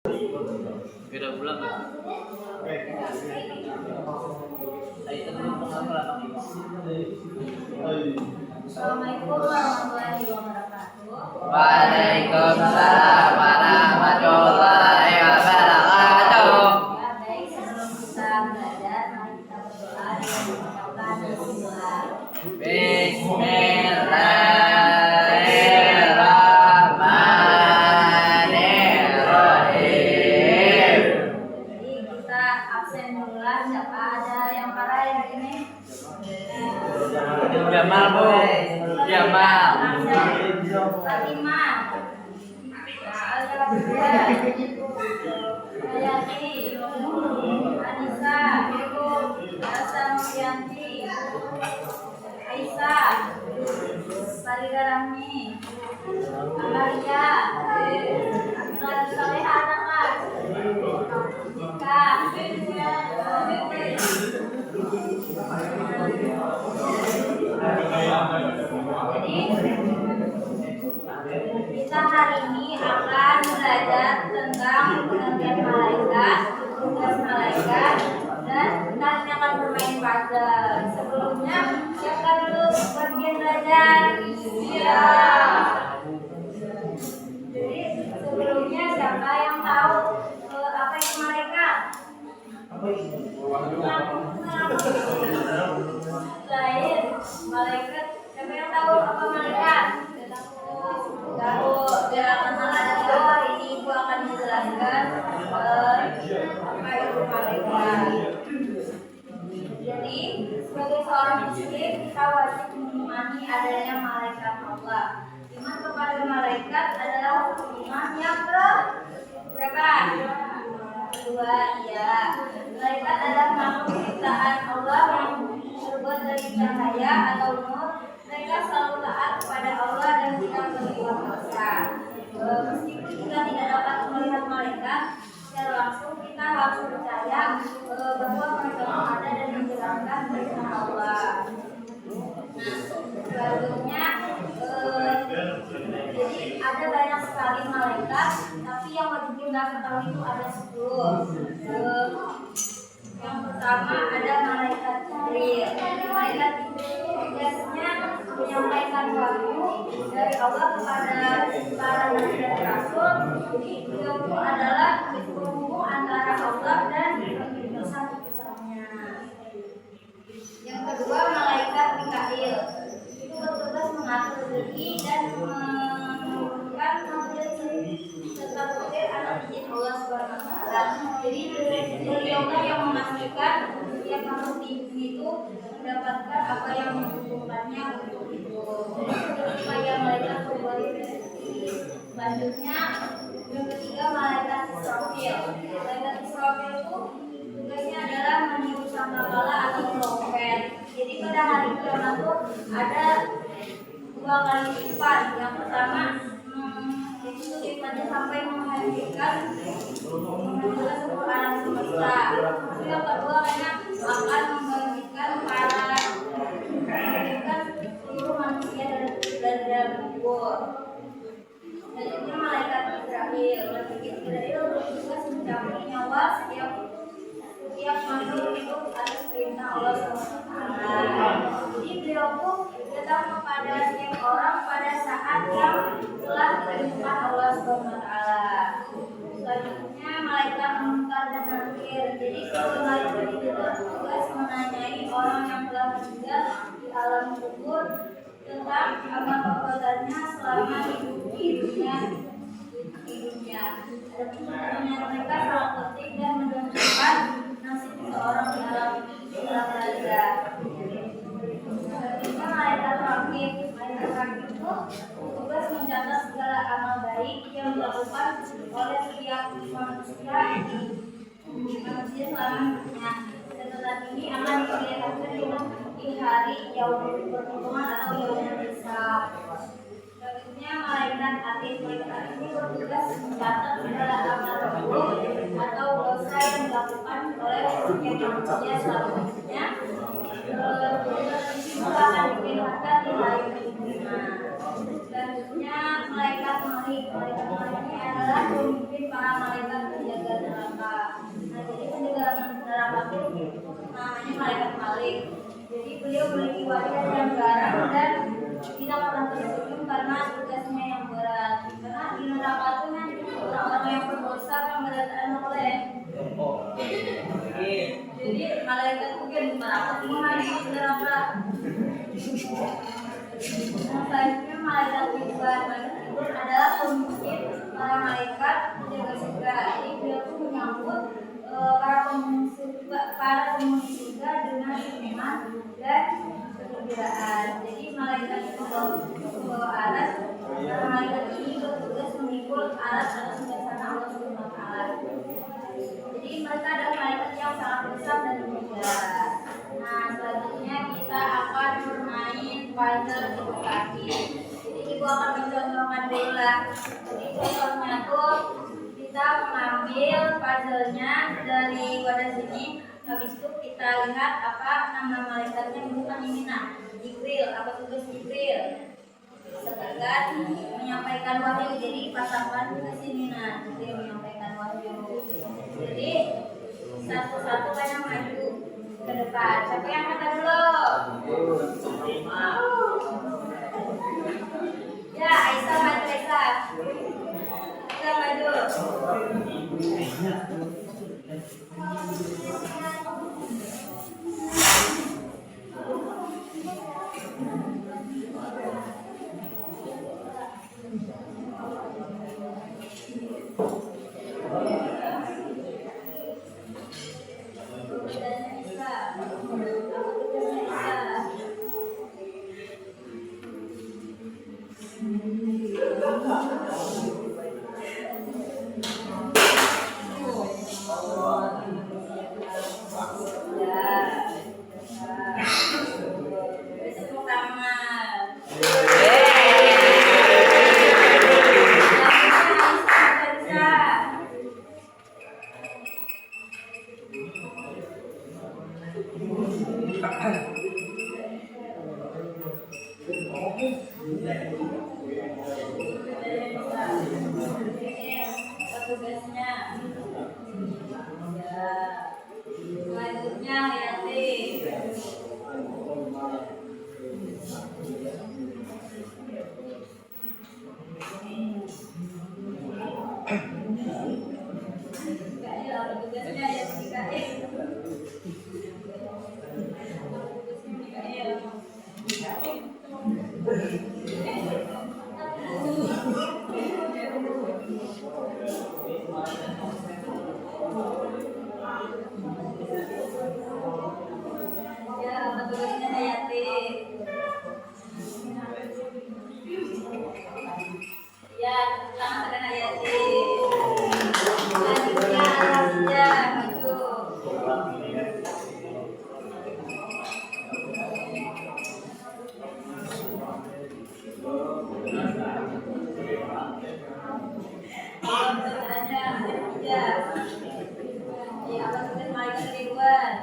Beda bulan nggak? Assalamualaikum warahmatullahi wabarakatuh. Waalaikumsalam warahmatullahi wabarakatuh. Ya, baik, sebelum kita belajar, mari kita berdoa dan mengucapkan bismillah. Bismillahirrahmanirrahim. Jadi kita absen dulu lah. Siapa ada yang parah yang ini? Jamal bu, Jamal. Fatimah. Hayati, Anissa, Asa Novianti, Aisyah, Farida Rahmi, Amalia, Amila Saleh anak Jika, jadi kita hari ini akan belajar tentang pergantian malaikat, tugas malaikat, dan kita ini akan bermain puzzle. Sebelumnya siapa dulu bagian belajar? Iya. Jadi sebelumnya siapa yang tahu apa itu malaikat? Lain malaikat. Siapa yang tahu apa malaikat? Tahu. Jangan salah tahu. Hari ini ibu akan menjelaskan apa itu malaikat. Jadi sebagai seorang muslim kita wajib mengimani adanya malaikat Allah. Iman kepada malaikat adalah iman yang berapa? Kedua, ya. Malaikat adalah makhluk ciptaan Allah yang terbuat dari cahaya atau nur. Mereka selalu taat kepada Allah dan tidak berkuasa. Meskipun kita tidak dapat melihat malaikat secara langsung, kita harus percaya bahwa mereka ada dan menjalankan perintah Allah. Nah, selanjutnya, jadi ada banyak sekali malaikat, tapi yang wajib kita ketahui itu ada 10. Yang pertama ada malaikat Jibril. Malaikat Jibril biasanya menyampaikan wahyu dari Allah kepada para nabi dan rasul. Jadi beliau itu adalah penghubung antara Allah dan utusan-utusannya. Yang kedua malaikat Mikail. Itu bertugas mengatur rezeki dan menurunkan manusia serta petir anak izin Allah Subhanahu wa taala. Jadi beliau yang memastikan setiap makhluk di bumi itu mendapatkan apa yang membutuhkannya untuk hidup. Supaya malaikat berbuat rezeki. Selanjutnya yang ketiga malaikat Israfil. Malaikat Israfil itu tugasnya adalah meniup sangkakala atau trompet. Jadi pada hari kiamat itu ada 2 kali lipat. Yang pertama itu lipatnya sampai menghancurkan seluruh alam semesta. Yang kedua karena akan membangkitkan seluruh manusia dari dalam kubur. Selanjutnya malaikat Israfil. Malaikat Israfil bertugas mencabut nyawa setiap makhluk hidup atas perintah Allah SWT. Jadi beliau pun datang kepada setiap orang pada saat yang telah ditentukan Allah SWT. Selanjutnya malaikat Munkar dan Nakir. Jadi kalau malaikat itu bertugas menanyai orang yang telah meninggal di alam kubur tentang amal perbuatannya selama hidupnya. Ada pertanyaan mereka sangat penting dan menentukan nasib seorang di alam raja. Selanjutnya malaikat rakib. Malaikat rakib itu bertugas mencatat segala amal baik yang dilakukan oleh setiap manusia selama hidupnya. Catatan ini akan diperlihatkan di hari yaumul perhitungan atau yaumul hisab. Selanjutnya malaikat atid. Malaikat atid ini bertugas mencatat segala amal buruk atau dosa yang dilakukan oleh setiap manusia selama hidupnya. Itu akan diperlihatkan di hari perhitungan. Selanjutnya malaikat Malik. Malaikat Malik ini adalah pemimpin para malaikat namanya malaikat Malik. Jadi beliau memiliki wajah yang garang dan tidak pernah tersenyum karena tugasnya yang berat. Karena di neraka itu kan orang-orang yang berdosa yang berdatangan oleh. Jadi malaikat mungkin di neraka semua di neraka. Selanjutnya malaikat Jibril. Malaikat Jibril adalah pemimpin para malaikat penjaga surga. Jadi beliau itu menyambut para penghuni surga dengan senyuman dan kegembiraan. Jadi malaikat itu membawa alat. Para malaikat ini bertugas memikul alat atas dasar Allah Subhanahu wa Ta'ala. Jadi mereka adalah malaikat yang sangat besar dan mulia. Nah, selanjutnya kita akan bermain puzzle edukasi. Jadi ibu akan mencontohkan dulu lah. Jadi contohnya tuh kita mengambil puzzle-nya dari wadah sini. Habis itu kita lihat apa nama malaikatnya bukan ini nah. Jibril, apa tugas Jibril? Sebagai menyampaikan wahyu, jadi pasangkan ke sini nah. Jibril menyampaikan wahyu. Jadi satu-satu kan yang maju ke depan. Siapa yang kata dulu? Ya, Aisyah maju Aisyah. Aisyah maju. Selanjutnya Hayati. Tugasnya ya tugasnya Hayati. Ya, tangan tekan Hayati. Selanjutnya Alasya maju. Ya, apa tugas malaikat Ridwan?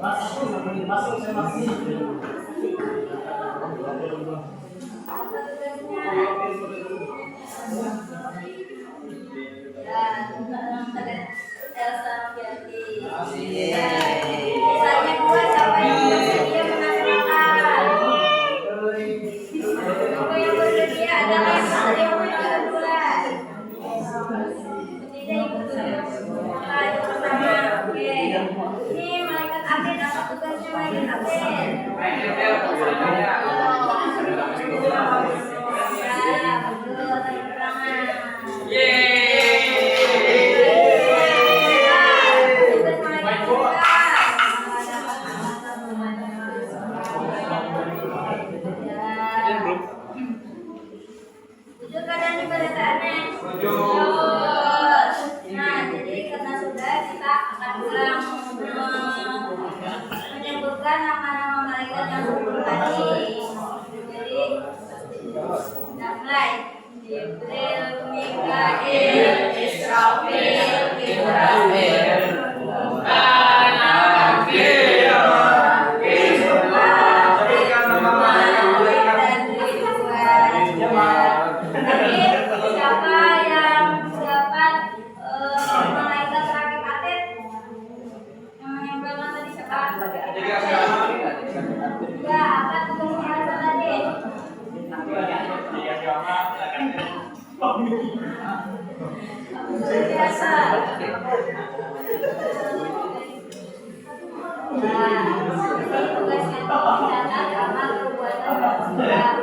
Apa tugasnya? Ya, Elsa Novianti. Misalnya dua, siapa yang bersedia menasrahkan? Siapa yang bersedia adalah yang bersedia menasrahkan bulan. Tidak yang bersedia ayo pertama. Oke. Ini malaikat aten, apa tugasnya malaikat aten? Ya, betul, tanda tangan. Setuju keadaan ibadataannya? Nah, jadi karena sudah kita akan ulang menyebutkan nama-nama malaikat yang sebelum tadi. Jadi kita mulai. Jibril, Mikail, Israfil, Ibrahim, siapa yang dapat malaikat rakib atit yang menempelkan tadi siapa? Ya, apa tugasnya tadi? Biasa. Nah, tugasnya itu mencatat amal perbuatan manusia.